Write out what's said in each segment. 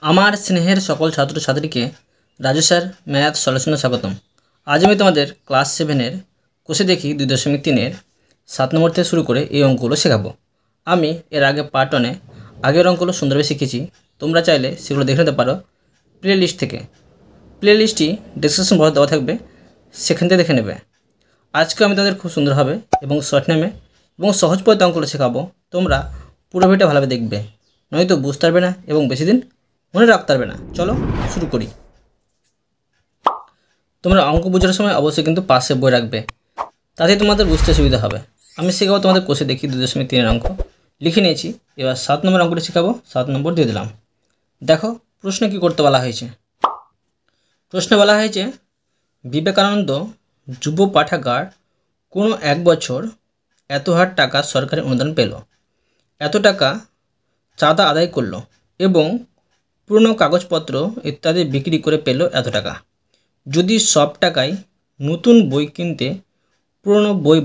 আমার স্নেহের সকল ছাত্রছাত্রীকে রাজু স্যার ম্যাথ সলিউশনে স্বাগতম। আজ আমি তোমাদের ক্লাস 7-এর কোষে দেখি 2.3-এর 7 নম্বর থেকে শুরু করে এই অঙ্কগুলো শেখাবো। আমি এর আগে পার্ট 1-এ আগের অঙ্কগুলো সুন্দরভাবে শিখেছি। তোমরা চাইলে সেগুলো দেখে নিতে পারো প্লে লিস্ট থেকে। প্লে লিস্টটি ডিসক্রিপশন বক্সে দেওয়া থাকবে, সেখান থেকে দেখে নেবে। আজকে আমি তাদের খুব সুন্দরভাবে এবং শর্ট নেমে এবং সহজ পদ্ধতি অঙ্কগুলো শেখাবো। তোমরা পুরো ভিডিওটা ভালোভাবে দেখবে, নয়তো বুঝতে পারবে না এবং বেশি দিন মনে রাখতে পারবে না। চলো শুরু করি। তোমরা অঙ্ক বোঝার সময় অবশ্যই কিন্তু পাশে বই রাখবে, তাতে তোমাদের বুঝতে সুবিধা হবে। আমি শেখাবো তোমাদের কোষে দেখি 2.3-এর অঙ্ক লিখে নিয়েছি। এবার 7 নম্বর অঙ্কটি শেখাবো। 7 নম্বর দিয়ে দিলাম। দেখো প্রশ্ন কি করতে বলা হয়েছে। প্রশ্নে বলা হয়েছে বিবেকানন্দ যুব পাঠাগার কোনো এক বছর এত হাজার টাকা সরকারি অনুদান পেল, এত টাকা চাঁদা আদায় করলো এবং পুরনো কাগজপত্র ইত্যাদি বিক্রি করে পেল এত টাকা। যদি সব টাকায় নতুন বই কিনতে, পুরনো বই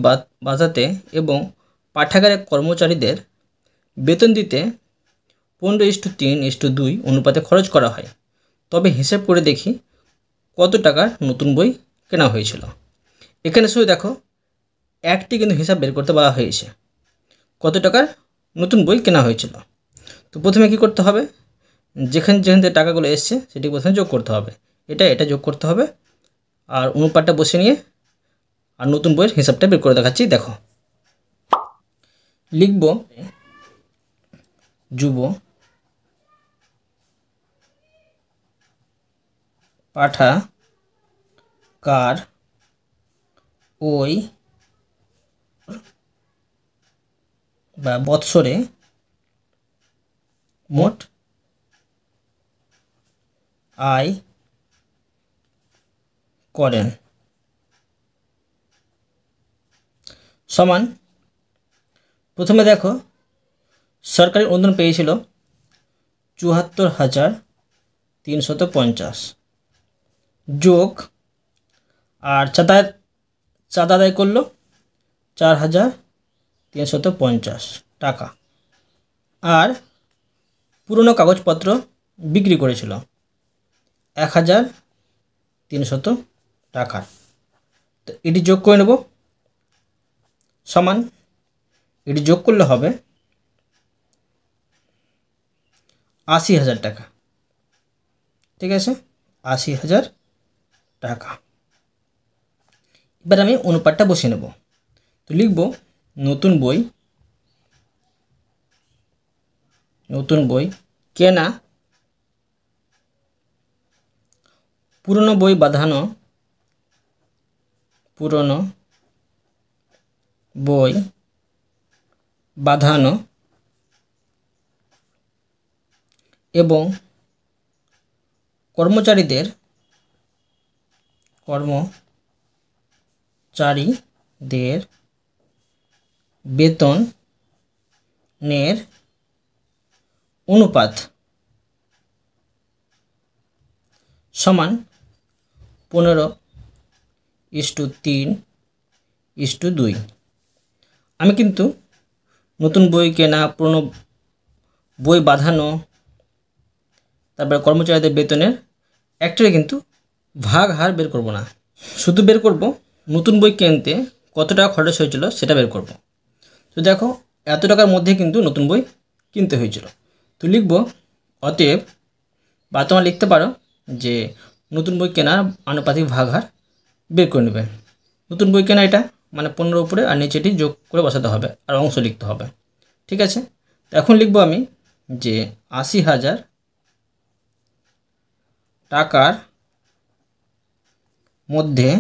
বাজাতে এবং পাঠাগারের কর্মচারীদের বেতন দিতে 15:3:2 অনুপাতে খরচ করা হয়, তবে হিসেব করে দেখি কত টাকার নতুন বই কেনা হয়েছিল। এখানে শুধু দেখো একটি কিন্তু হিসাব বের করতে বলা হয়েছে, কত টাকার নতুন বই কেনা হয়েছিল। তো প্রথমে কি করতে হবে, যেখান থেকে টাকাগুলো এসছে সেটি প্রথমে যোগ করতে হবে। এটা যোগ করতে হবে আর অনুপাতটা বসে নিয়ে আর নতুন বইয়ের হিসাবটা বের করে দেখাচ্ছি। দেখো লিখব যুব পাঠাগার ওই বা বৎসরে মোট আয় করেন সমান। প্রথমে দেখো সরকারি অনুদান পেয়েছিল 74,350 যোগ আর চাঁদা আদায় করলো 4,350 টাকা, আর পুরনো কাগজপত্র বিক্রি করেছিল 1,300 টাকা। তো এটি যোগ করে নেব, সমান এটি যোগ করলে হবে 80,000 টাকা। ঠিক আছে, 80,000 টাকা। এবার আমি অনুপাতটা বসিয়ে নেব। তো লিখব নতুন বই কেনা, পুরনো বই বাঁধানো, পুরনো বই বাঁধানো এবং কর্মচারীদের বেতনের অনুপাত সমান 15:3:2। আমি কিন্তু নতুন বই কেনা, পুরনো বই বাঁধানো, তারপরে কর্মচারীদের বেতনের একটাই কিন্তু ভাগ হার বের করব না, শুধু বের করব নতুন বই কিনতে কত টাকা খরচ হয়েছিল সেটা বের করব। তো দেখো এত টাকার মধ্যে কিন্তু নতুন বই কিনতে হয়েছিল। তো লিখব অতএব, বা তোমরা লিখতে পারো যে নতুন বই কেনার আনুপাতিক ভাগ হার বের করে নেবে। নতুন বই কেনা এটা মানে 15 উপরে আর নিচে এটি যোগ করে বসাতে হবে আর অংশ লিখতে হবে। ঠিক আছে, তো এখন লিখব আমি যে 80,000 টাকার মধ্যে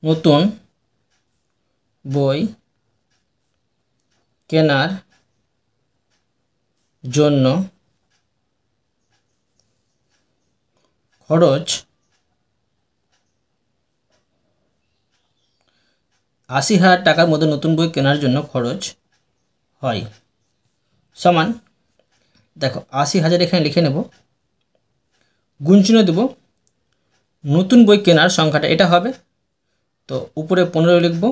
নতুন বই কেনার জন্য খরচ 80,000 টাকার মধ্যে নতুন বই কেনার জন্য খরচ হয়, সমান দেখো 80,000 এখানে লিখে নেব, গুণ চিহ্ন দেব, নতুন বই কেনার সংখ্যাটা এটা হবে, তো উপরে 15 লিখব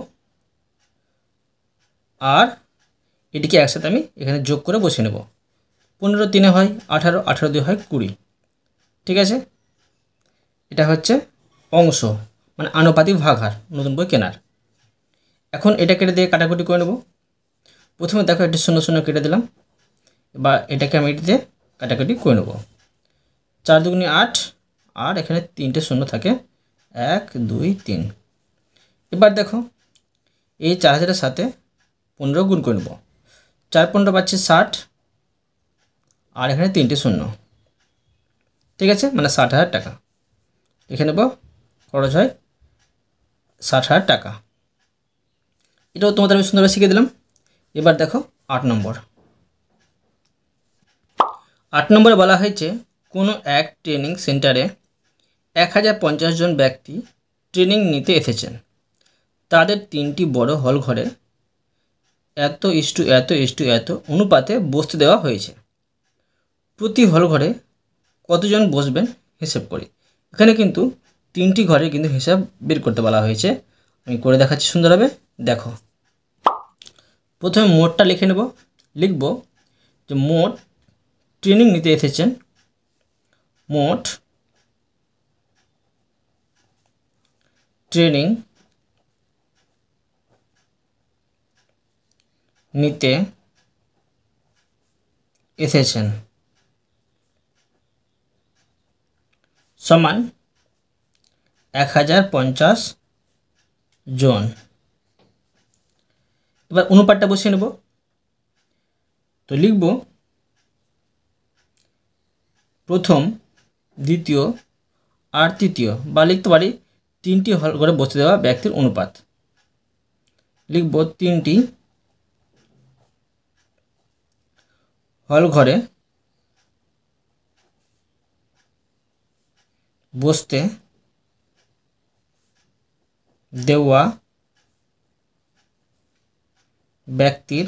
আর এটিকে একসাথে আমি এখানে যোগ করে বসিয়ে নেব। 15 3 হয় 18, 18 2 হয় 20। ঠিক আছে, এটা হচ্ছে অংশ মানে আনুপাতিক ভাগহার নতুন বই কেনার। এখন এটা কেটে দিয়ে কাটাকুটি করে নেব। প্রথমে দেখো এটা 0 0 কেটে দিলাম, এবার এটাকে আমি এটিতে কাটাকুটি করে নেব। 4 2 8 আর এখানে 3টে শূন্য থাকে, 1 2 3। এবার দেখো এই 4000-এর সাথে 15 গুণ করে নেব। 4 15 পাচ্ছি 60 আর এখানে 3টে শূন্য। ঠিক আছে, মানে 60,000 টাকা। লিখে নেব খরচ হয় 60,000 টাকা। এটাও তোমাদের আমি সুন্দরভাবে শিখিয়ে দিলাম। এবার দেখো 8 নম্বর। 8 নম্বরে বলা হয়েছে কোনো এক ট্রেনিং সেন্টারে 1050 জন ব্যক্তি ট্রেনিং নিতে এসেছেন। তাদের 3টি বড় হল ঘরে এত ইস্টু এত অনুপাতে বসতে দেওয়া হয়েছে। প্রতি হল ঘরে কতজন বসবেন হিসেব করি। এখানে কিন্তু 3টি ঘরে কিন্তু হিসাব বের করতে বলা হয়েছে। আমি করে দেখাচ্ছি সুন্দরভাবে, দেখো। প্রথমে মোটটা লিখে নেব। লিখব যে মোট ট্রেনিং নিতে এসেছেন, মোট ট্রেনিং নিতে এসেছেন সমান 1050 জন। এবার অনুপাতটা বসিয়ে নেব। তো লিখব প্রথম, দ্বিতীয় আর তৃতীয়, বা লিখতে পারি 3টি হল ঘরে বসতে দেওয়া ব্যক্তির অনুপাত। লিখব 3টি হল ঘরে বসতে দেওয়া ব্যক্তির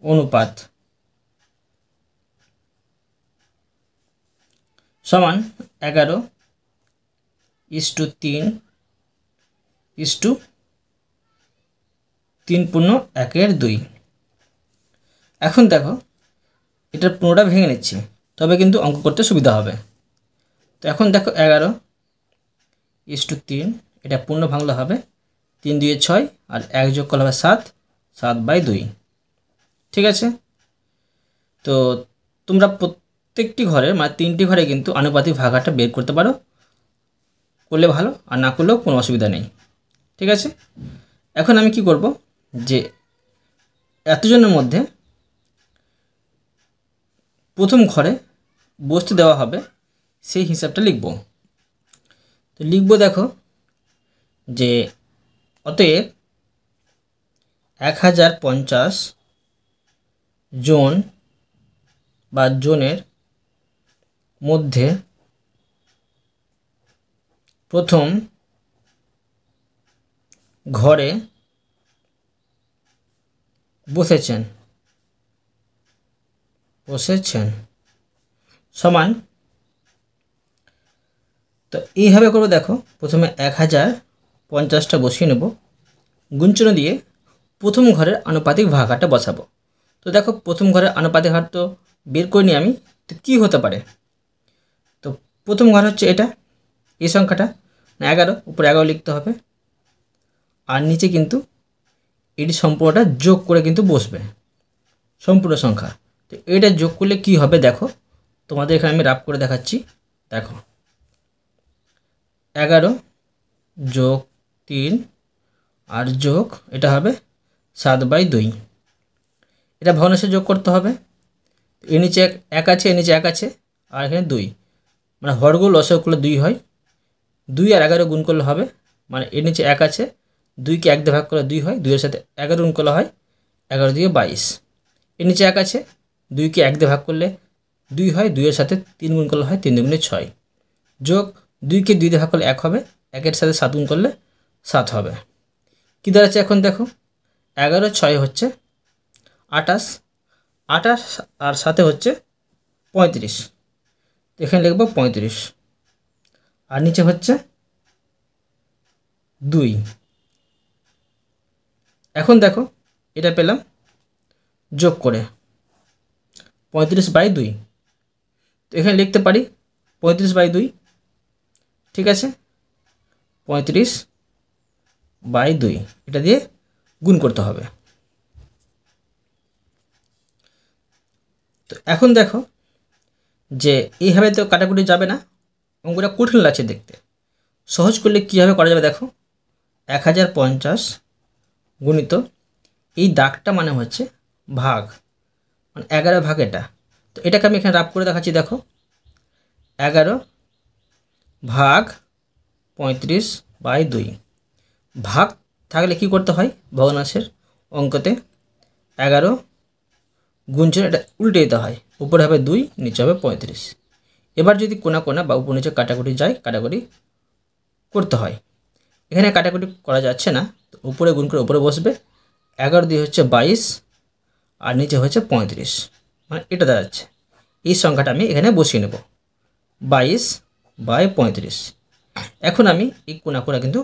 অনুপাত সমান 11:3:3:1/2। এখন দেখো এটার পুরোটা ভেঙে নিচ্ছি, তবে কিন্তু অঙ্ক করতে সুবিধা হবে। তো এখন দেখো 11:3, এটা পূর্ণ ভাঙলে হবে 3 2 6 আর 1 যোগ করলে হবে 7, 7/2। ঠিক আছে, তো তোমরা প্রত্যেকটি ঘরে মানে 3টি ঘরে কিন্তু আনুপাতিক ভাগাটা বের করতে পারো, করলে ভালো, আর না করলেও কোনো অসুবিধা নেই। ঠিক আছে, এখন আমি কি করব যে এতজনের মধ্যে প্রথম ঘরে বসতে দেওয়া হবে সেই হিসাবটা লিখব। তো লিখব দেখো যে অতএব 1050 জন বা জনের মধ্যে প্রথম ঘরে বসেছেন সমান, তো এইভাবে করবো। দেখো প্রথমে 1050টা বসিয়ে নেব, গুণচিহ্ন দিয়ে প্রথম ঘরের আনুপাতিক ভাগাটা বসাবো। তো দেখো প্রথম ঘরের আনুপাতিক হার তো বের করিনি আমি, তো কী হতে পারে। তো প্রথম ঘর হচ্ছে এটা, এই সংখ্যাটা 11, উপরে 11 লিখতে হবে, আর নিচে কিন্তু এটি সম্পূর্ণটা যোগ করে কিন্তু বসবে সম্পূর্ণ সংখ্যা। তো এটা যোগ করলে কি হবে দেখো, তোমাদের এখানে আমি রাফ করে দেখাচ্ছি। দেখো 11 যোগ 3 আর যোগ এটা হবে 7/2। এটা ভগ্নাংশে যোগ করতে হবে। এর নিচে 1 আছে, এর নিচে 1 আছে, আর এখানে 2, মানে হরগুলো লসাগু করলে 2 হয়। 2 আর 11 গুণ করলে হবে, মানে এর নিচে 1 আছে, 2কে 1 দিয়ে ভাগ করলে 2 হয়, 2-এর সাথে 11 গুণ করলে হয় 11 দিয়ে 22। এর নিচে 1 আছে, 2কে 1 দিয়ে ভাগ করলে 2 হয়, 2-এর সাথে 3 গুণ করলে হয় 3 2 6, যোগ 2কে 2 দিয়ে ভাগ করলে 1 হবে, 1-এর সাথে 7 গুণ করলে 7 হবে। কী দাঁড়াচ্ছে এখন দেখো, 11 6 হচ্ছে 28, 28 আর সাথে হচ্ছে 35, এখানে লিখব 35, আর নিচে হচ্ছে 2, এখন দেখো এটা পেলাম যোগ করে 35/2। তো এখানে লিখতে পারি 35/2, ঠিক আছে, 35/2 এটা দিয়ে গুণ করতে হবে। তো এখন দেখো যে এইভাবে তো কাটাকুটি যাবে না, অঙ্কটা কঠিন লাগছে দেখতে। সহজ করলে কীভাবে করা যাবে দেখো, 1050 গুণিত এই দাগটা মানে হচ্ছে ভাগ, মানে 11 ভাগ এটা। তো এটাকে আমি এখানে রাফ করে দেখাচ্ছি, দেখো 11 ভাগ 35/2। ভাগ থাকলে কি করতে হয় ভগ্নাংশের অঙ্কতে, 11 গুণছে এটা উল্টে দিতে হয়, উপরে হবে 2, নিচে হবে 35। এবার যদি কোনা কোনা বা উপর নিচে কাটাকুটি যায়, কাটাকুটি করতে হয়। এখানে কাটাকুটি করা যাচ্ছে না, তো উপরে গুণ করে উপরে বসবে, 11 দিয়ে হচ্ছে 22 আর নিচে হচ্ছে 35, মানে এটা দাঁড়াচ্ছে। এই সংখ্যাটা আমি এখানে বসিয়ে নেব 22/35। এখন আমি এই কোনা কোনা কিন্তু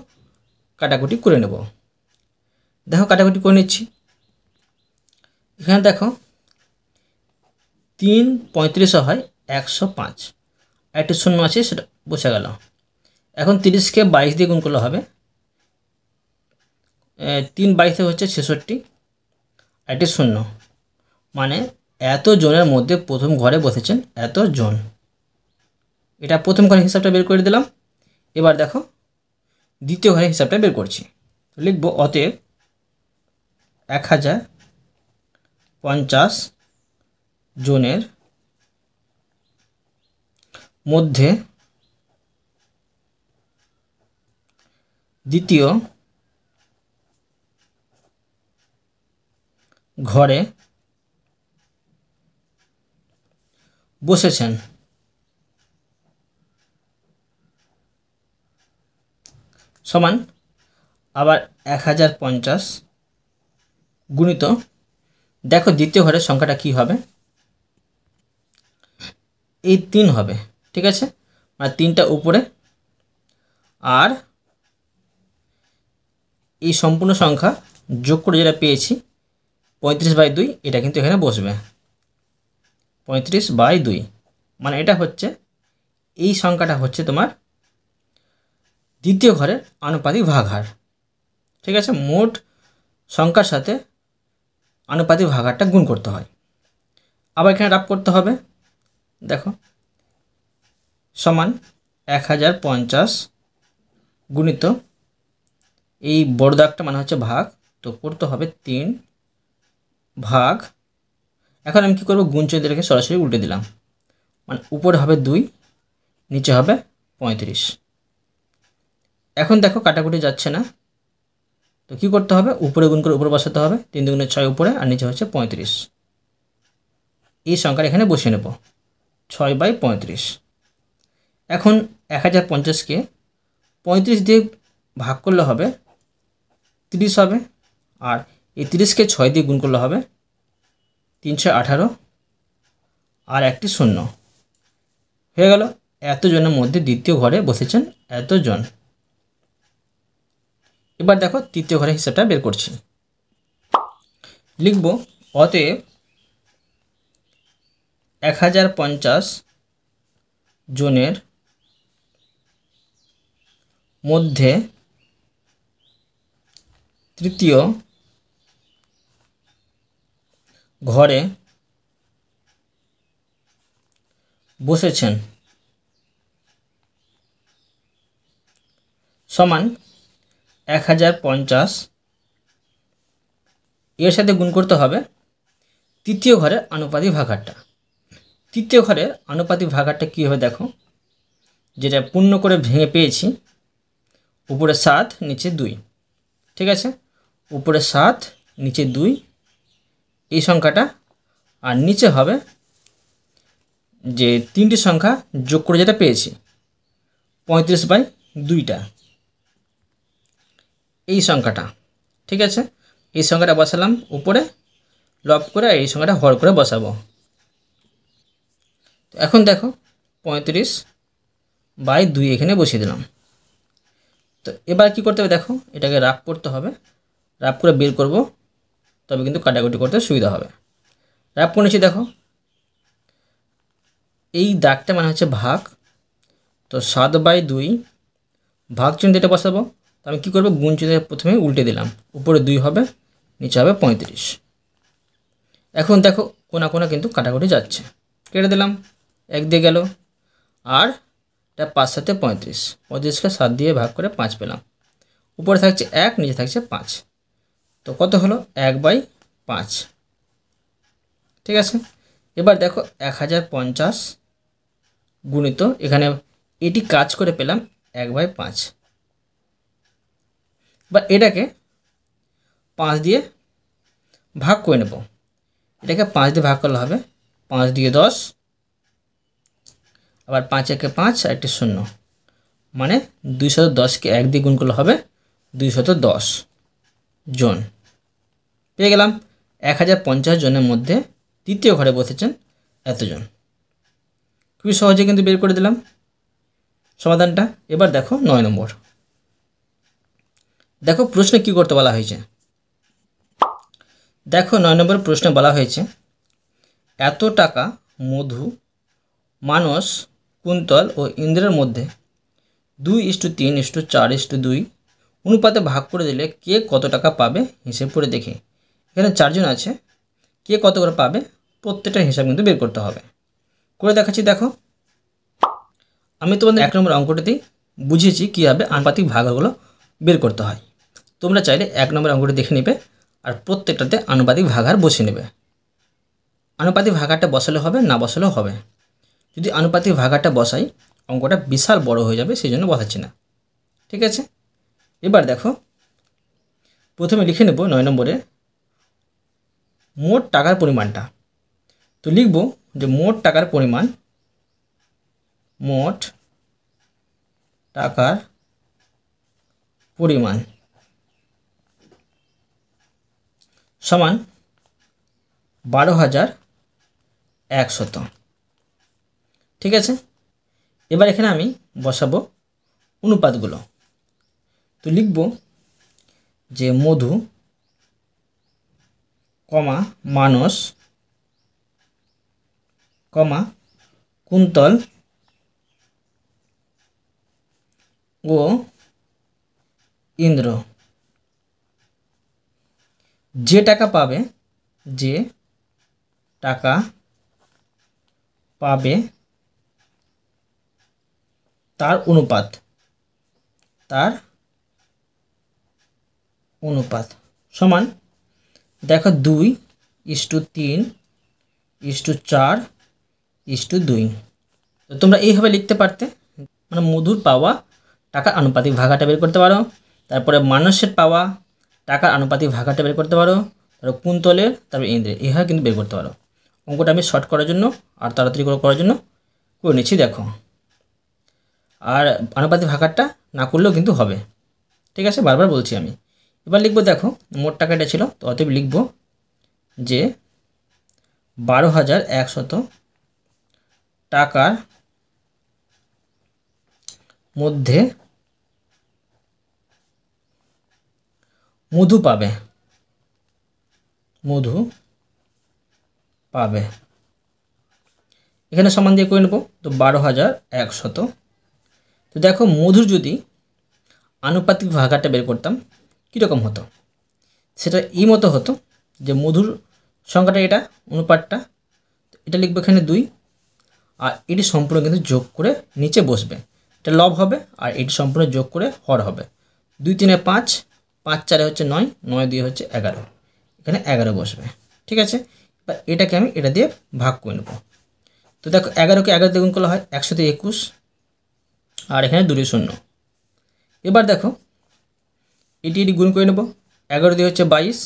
কাটাকুটি করে নেব। দেখো কাটাকুটি করে নিচ্ছি। এখানে দেখো 3 35 হয় 105, একটি শূন্য আছে সেটা বসে গেল। এখন 30কে 22 দিয়ে গুণ করলে হবে 3 22 হচ্ছে 66, একটি শূন্য, মানে এত জনের মধ্যে প্রথম ঘরে বসেছেন এত জন। এটা প্রথম ঘরের হিসাবটা বের করে দিলাম। এবার দেখো দ্বিতীয় ঘরের হিসাবটা বের করছি। লিখব অতএব 1050 জনের মধ্যে দ্বিতীয় ঘরে বসেছেন সমান আবার 1050 গুণিত, দেখো দ্বিতীয় ঘরের সংখ্যাটা কি হবে, এই 3 হবে, ঠিক আছে, মানে 3টা উপরে, আর এই সম্পূর্ণ সংখ্যা যোগ করে যেটা পেয়েছি 35/2 এটা কিন্তু এখানে বসবে 35/2, মানে এটা হচ্ছে এই সংখ্যাটা হচ্ছে তোমার দ্বিতীয় ঘরের আনুপাতিক ভাগহার, ঠিক আছে। মোট সংখ্যার সাথে আনুপাতিক ভাগহারটা গুণ করতে হয়। আবার এখানে রাফ করতে হবে, দেখো সমান 1050 গুণিত এই বড় দাগটা মানে হচ্ছে ভাগ, তো করতে হবে 3 ভাগ, এখন আমি কী করবো গুণ চিহ্ন রেখে সরাসরি উল্টে দিলাম, মানে উপরে হবে 2, নিচে হবে 35। এখন দেখো কাটাকুটি যাচ্ছে না, তো কী করতে হবে উপরে গুণ করে উপরে বসাতে হবে, 3 2 6 উপরে আর নিচে হচ্ছে 35। এই সংখ্যাটা এখানে বসিয়ে নেব 6/35। এখন 1050কে 35 দিয়ে ভাগ করলে হবে 30 হবে, আর এই 30কে 6 দিয়ে গুণ করলে হবে 318, আর একটি শূন্য হয়ে গেল। এতজনের মধ্যে দ্বিতীয় ঘরে বসেছেন এতজন। এবার দেখো তৃতীয় ঘরের হিসাবটা বের করছি। লিখব অতএব 1050 জনের মধ্যে তৃতীয় ঘরে বসেছেন সমান 1050 এর সাথে গুণ করতে হবে তৃতীয় ঘরের আনুপাতিক ভাগহারটা। তৃতীয় ঘরের আনুপাতিক ভাগহারটা কী হবে দেখো, যেটা পূর্ণ করে ভেঙে পেয়েছি, উপরে 7 নিচে 2, ঠিক আছে, উপরে 7 নিচে 2 এই সংখ্যাটা, আর নিচে হবে যে 3টি সংখ্যা যোগ করে যেটা পেয়েছি 35/2টা এই সংখ্যাটা, ঠিক আছে। এই সংখ্যাটা বসালাম উপরে লব করে, এই সংখ্যাটা হর করে বসাবো। তো এখন দেখো 35/2 এখানে বসিয়ে দিলাম। তো এবার কি করতে হবে দেখো, এটাকে রাফ করতে হবে, রাফ করে বের করব, তবে কিন্তু কাটাকুটি করতে সুবিধা হবে। রাফ করে নিচ্ছি। দেখো এই দাগটা মানে হচ্ছে ভাগ, তো 7/2 ভাগ চিহ্ন এটা বসাবো। তো আমি কী করবো, গুণ চিহ্ন প্রথমে উল্টে দিলাম, উপরে 2 হবে, নিচে হবে 35। এখন দেখো কোনা কোনা কিন্তু কাটাকুটি যাচ্ছে, কেটে দিলাম, 1 দিয়ে গেল, আর এটা 5 7 35, 35কে 7 দিয়ে ভাগ করে 5 পেলাম, উপরে থাকছে 1, নিচে থাকছে 5, তো কত হলো 1/5। ঠিক আছে, এবার দেখো 1050 গুণিত, এখানে এটি কাজ করে পেলাম 1/5, বা এটাকে 5 দিয়ে ভাগ করে নেব। এটাকে 5 দিয়ে ভাগ করলে হবে 5 দিয়ে 10, আবার 5 একে 5 আর একটি 0, মানে 210কে 1 দিয়ে গুণ করলে হবে 210 জন। পেয়ে গেলাম 1050 জনের মধ্যে তৃতীয় ঘরে বসেছেন এতজন। খুবই সহজে কিন্তু বের করে দিলাম সমাধানটা। এবার দেখো 9 নম্বর। দেখো প্রশ্নে কি করতে বলা হয়েছে। দেখো 9 নম্বর প্রশ্নে বলা হয়েছে এত টাকা মধু, মানস, কুন্তল ও ইন্দ্রের মধ্যে 2:3:4:2 অনুপাতে ভাগ করে দিলে কে কত টাকা পাবে হিসেব করে দেখি। এখানে 4 জন আছে, কে কত করে পাবে প্রত্যেকটা হিসাব কিন্তু বের করতে হবে। করে দেখাচ্ছি। দেখো আমি তোমাদের 1 নম্বর অঙ্কটাতেই বুঝিয়েছি কীভাবে আনুপাতিক ভাগগুলো বের করতে হয়। তোমরা চাইলে 1 নম্বর অঙ্কটা দেখে নেবে আর প্রত্যেকটাতে আনুপাতিক ভাগাহার বসিয়ে নেবে। আনুপাতিক ভাগাহারটা বসালে হবে, না বসালেও হবে। যদি আনুপাতিক ভাগাহারটা বসাই অঙ্কটা বিশাল বড় হয়ে যাবে, সেই জন্য বসাচ্ছি না। ঠিক আছে, এবার দেখো প্রথমে লিখে নেব 9 নম্বরে মোট টাকার পরিমাণটা। তো লিখব যে মোট টাকার পরিমাণ, মোট টাকার পরিমাণ সমান 12,100। ঠিক আছে, এবার এখানে আমি বসাবো অনুপাতগুলো। তো লিখব যে মধু, কমা মানস, কমা কুন্তল ও ইন্দ্র যে টাকা পাবে, যে টাকা পাবে তার অনুপাত, তার অনুপাত সমান দেখো 2:3:4:2। তো তোমরা এইভাবে লিখতে পারতে, মানে মধুর পাওয়া টাকার আনুপাতিক ভাগাটা বের করতে পারো, তারপরে মানসের পাওয়া টাকার আনুপাতিক ভাগাটা বের করতে পারো, তারপর কুন্তলের, তারপর ইন্দ্রের, এইভাবে কিন্তু বের করতে পারো। অঙ্কটা আমি শর্ট করার জন্য আর তাড়াতাড়ি করার জন্য করে নিচ্ছি। দেখো আর আনুপাতিক ভাগাটা না করলেও কিন্তু হবে। ঠিক আছে, বারবার বলছি আমি। এবার লিখবো, দেখো মোট টাকাটা ছিল, তো অতএব লিখব যে 12,100 টাকার মধ্যে মধু পাবে, মধু পাবে। এখানে সমান দিয়ে করে নেব, তো 12,100। তো দেখো মধুর যদি আনুপাতিক ভাগাটা বের করতাম কীরকম হতো, সেটা এই মতো হতো যে মধুর সংখ্যাটা এটা, অনুপাতটা এটা লিখবো এখানে 2, আর এটি সম্পূর্ণ কিন্তু যোগ করে নিচে বসবে, এটা লব হবে, আর এটি সম্পূর্ণ যোগ করে হর হবে। 2×3 5, 5×4 হচ্ছে 9, 9×2 হচ্ছে 11, এখানে 11 বসবে। ঠিক আছে, এবার এটাকে আমি এটা দিয়ে ভাগ করে নেব। তো দেখো 11কে 11 দিয়ে গুণ করলে হয় 121, আর এখানে 2 0। এবার দেখো এটি গুণ করে নেব, 11 দিয়ে হচ্ছে 22,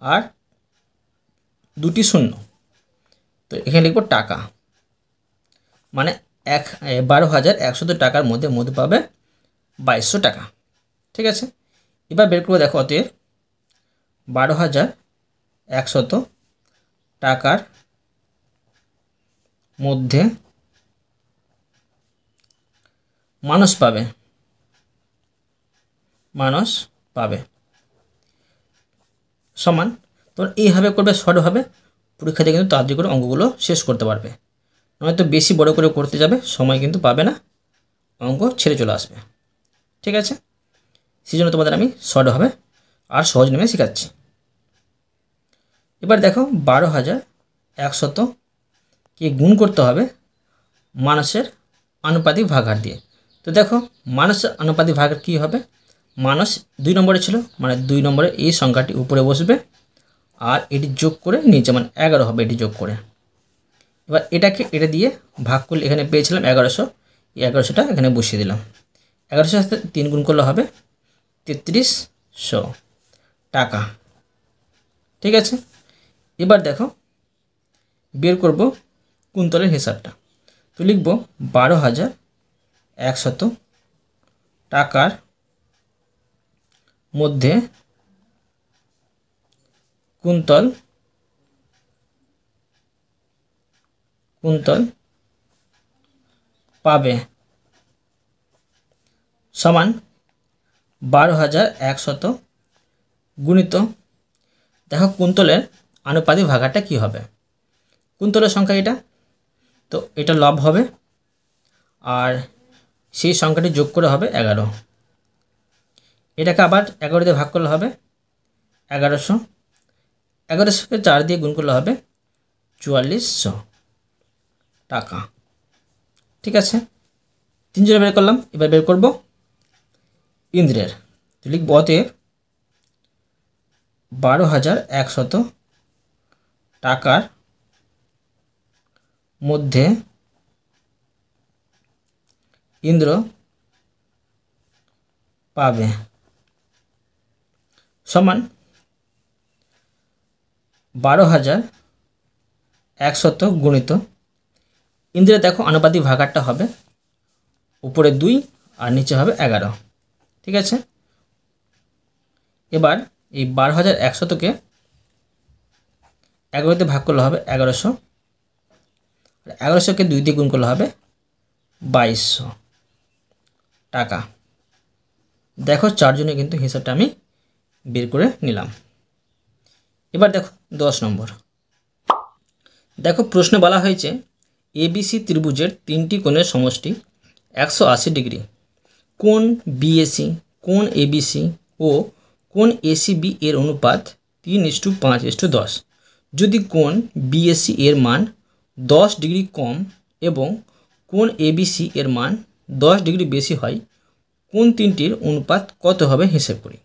আর 2 0। তো এখানে লিখব টাকা, মানে 12,100 টাকার মধ্যে মধু পাবে 2200 টাকা। ঠিক আছে, এবার বের করবো। দেখো অতএব 12,100 টাকার মধ্যে মানস পাবে, মানস পাবে। সমান। তোমরা এইভাবে করবে, শর্টভাবে পরীক্ষাতে কিন্তু তাড়াতাড়ি করে অঙ্কগুলো শেষ করতে পারবে। নয়তো বেশি বড় করে করতে যাবে, সময় কিন্তু পাবে না, অঙ্ক ছেড়ে চলে আসবে। ঠিক আছে, সেই জন্য তোমাদের আমি শর্টভাবে আর সহজ নিয়মে শেখাচ্ছি। এবার দেখো 12,100 কে গুণ করতে হবে মানুষের আনুপাতিক ভাগাহার দিয়ে। তো দেখো মানুষের আনুপাতিক ভাগাহার কী হবে, মানুষ 2 নম্বরে ছিল, মানে 2 নম্বরে এই সংখ্যাটি উপরে বসবে আর এটি যোগ করে নিচে, মানে 11 হবে এটি যোগ করে। এবার এটাকে এটা দিয়ে ভাগ করলে এখানে পেয়েছিলাম 1100, এই 1100টা এখানে বসিয়ে দিলাম। 1100 সাথে 3 গুণ করলে হবে 3300 টাকা। ঠিক আছে, এবার দেখো বের করব কুন্তলের হিসাবটা। তো লিখব 12,100 টাকার মধ্যে কুন্তল পাবে সমান 12,100 গুণিত, দেখো কুন্তলের আনুপাতিক ভাগাহারটা কী হবে, কুন্তলের সংখ্যা এটা, তো এটা লব হবে আর সেই সংখ্যাটি যোগ করে হবে 11। এটাকে আবার 11 দিয়ে ভাগ করলে হবে 1100, 1100কে 4 দিয়ে গুণ করলে হবে 4400 টাকা। ঠিক আছে, 3 জনে বের করলাম, এবার বের করব ইন্দ্রের। তো লিখব অতএব 12,100 টাকার মধ্যে ইন্দ্র পাবে সমান 12,100 গুণিত ইন্দ্রের, দেখো আনুপাতিক ভাগাহারটা হবে উপরে 2 আর নিচে হবে 11। ঠিক আছে, এবার এই 12,100কে 11 দিয়ে ভাগ করলে হবে 1100, 1100কে 2 দিয়ে গুণ করলে হবে 2200 টাকা। দেখো 4 জনে কিন্তু হিসাবটা আমি বের করে নিলাম। এবার দেখো 10 নম্বর। দেখো প্রশ্নে বলা হয়েছে এবিসি ত্রিভুজের 3টি কোণের সমষ্টি 180 ডিগ্রি। কোণ বিএসি, কোণ এবিসি ও কোণ এসিবি এর অনুপাত 3:5:10। যদি কোণ বিএসি এর মান 10 ডিগ্রি কম এবং কোণ এবিসি এর মান 10 ডিগ্রি বেশি হয়, কোণ তিনটির অনুপাত কত হবে হিসেব করি।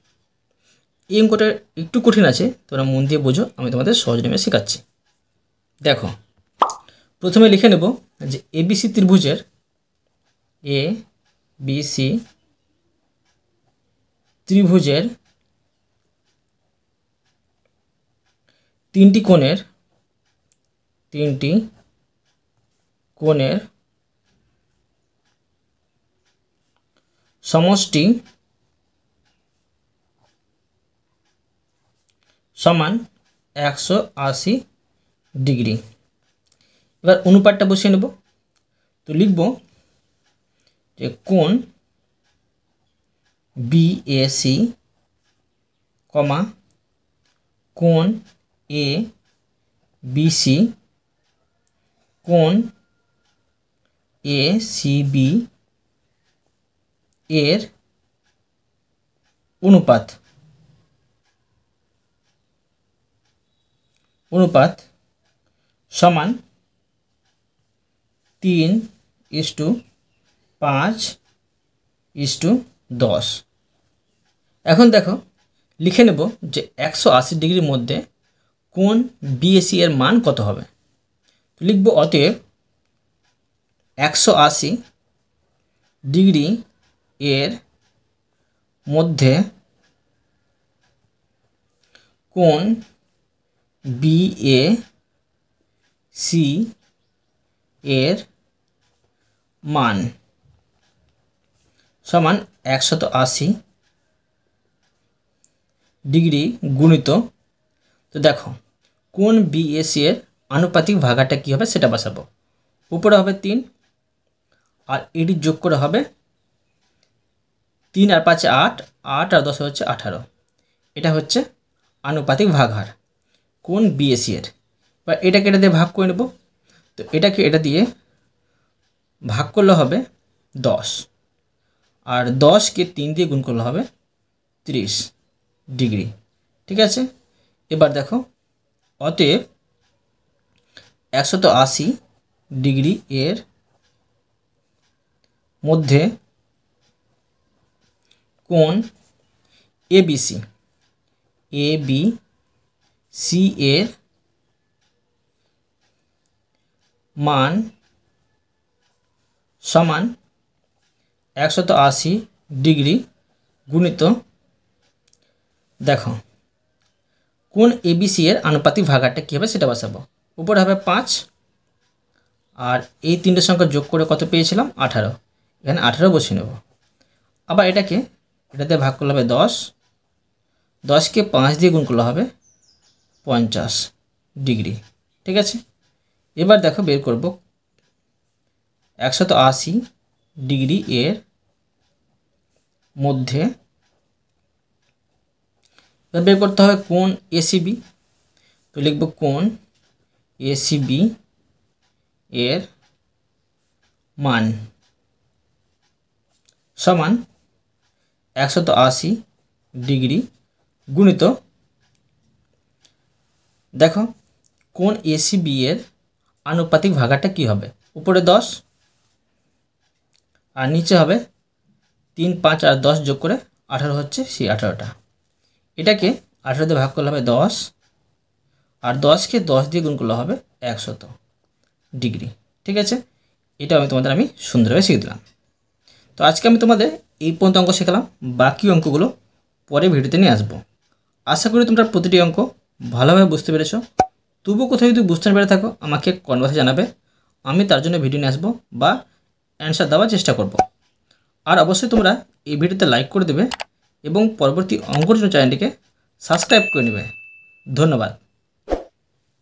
এই অঙ্কটা একটু কঠিন আছে, তোমরা মন দিয়ে বোঝো, আমি তোমাদের সহজ নিয়মে শেখাচ্ছি। দেখো প্রথমে লিখে নেব যে এবিসি ত্রিভুজের তিনটি কোণের সমষ্টি সমান 180 ডিগ্রি। এবার অনুপাতটা বসিয়ে নেব। তো লিখব যে কোণ বিএসি কমা কোণ এবিসি কোণ এসিবি এর অনুপাত সমান 3:5:10। এখন দেখো লিখে নেব যে 180 ডিগ্রির মধ্যে কোণ বিএসি এর মান কত হবে। লিখব অতএব 180 ডিগ্রি এর মধ্যে কোণ বিএসি এর মান সমান 180 ডিগ্রি গুণিত, তো দেখো কোণ বিএসি এর আনুপাতিক ভাগাহারটা কী হবে সেটা বসাবো। উপরে হবে 3 আর এটি যোগ করে হবে 3 আর 5 8, 8 আর 10 হচ্ছে 18, এটা হচ্ছে আনুপাতিক ভাগহার কোণ বিএসি এর। বা এটাকে এটা দিয়ে ভাগ করে নেব। তো এটাকে এটা দিয়ে ভাগ করলে হবে 10, আর 10কে 3 দিয়ে গুণ করলে হবে 30 ডিগ্রি। ঠিক আছে, এবার দেখো, অতএব 180 ডিগ্রি এর মধ্যে কোণ এবিসি এর মান সমান 180 ডিগ্রি গুণিত, দেখো কোণ এবিসি এর আনুপাতিক ভাগহারটা কী হবে সেটা বসাবো। উপরে হবে 5, আর এই তিনটে সংখ্যা যোগ করে কত পেয়েছিলাম 18, এখানে 18 বসিয়ে নেব। আবার এটাতে ভাগ করলে হবে 10, 10কে 5 দিয়ে গুণ করলে হবে 50 ডিগ্রি। ঠিক আছে, এবার দেখো বের করব 180 ডিগ্রি এর মধ্যে, বের করতে হবে কোণ এসিবি। তো লিখব কোণ এসিবি এর মান সমান 180 ডিগ্রি গুণিত, দেখো কোণ এসিবি এর আনুপাতিক ভাগহারটা কী হবে, উপরে 10 আর নিচে হবে 3, 5 আর 10 যোগ করে 18 হচ্ছে, সেই 18টা। এটাকে 18 দিয়ে ভাগ করলে হবে 10, আর 10কে 10 দিয়ে গুণ করলে হবে 100 ডিগ্রি। ঠিক আছে, এটা আমি সুন্দরভাবে শিখে দিলাম। তো আজকে আমি তোমাদের এই পর্যন্ত অঙ্ক শেখালাম, বাকি অঙ্কগুলো পরে ভিডিওতে নিয়ে আসবো। আশা করি তোমরা প্রতিটি অঙ্ক ভালোভাবে বুঝতে পেরেছো। তবুও কোথাও যদি বুঝতে না পেরে থাকো আমাকে কমেন্ট বক্সে জানাবে, আমি তার জন্য ভিডিও নিয়ে আসবো বা অ্যান্সার দেওয়ার চেষ্টা করব। আর অবশ্যই তোমরা এই ভিডিওতে লাইক করে দেবে এবং পরবর্তী অঙ্কর জন্য চ্যানেলটিকে সাবস্ক্রাইব করে নেবে। ধন্যবাদ।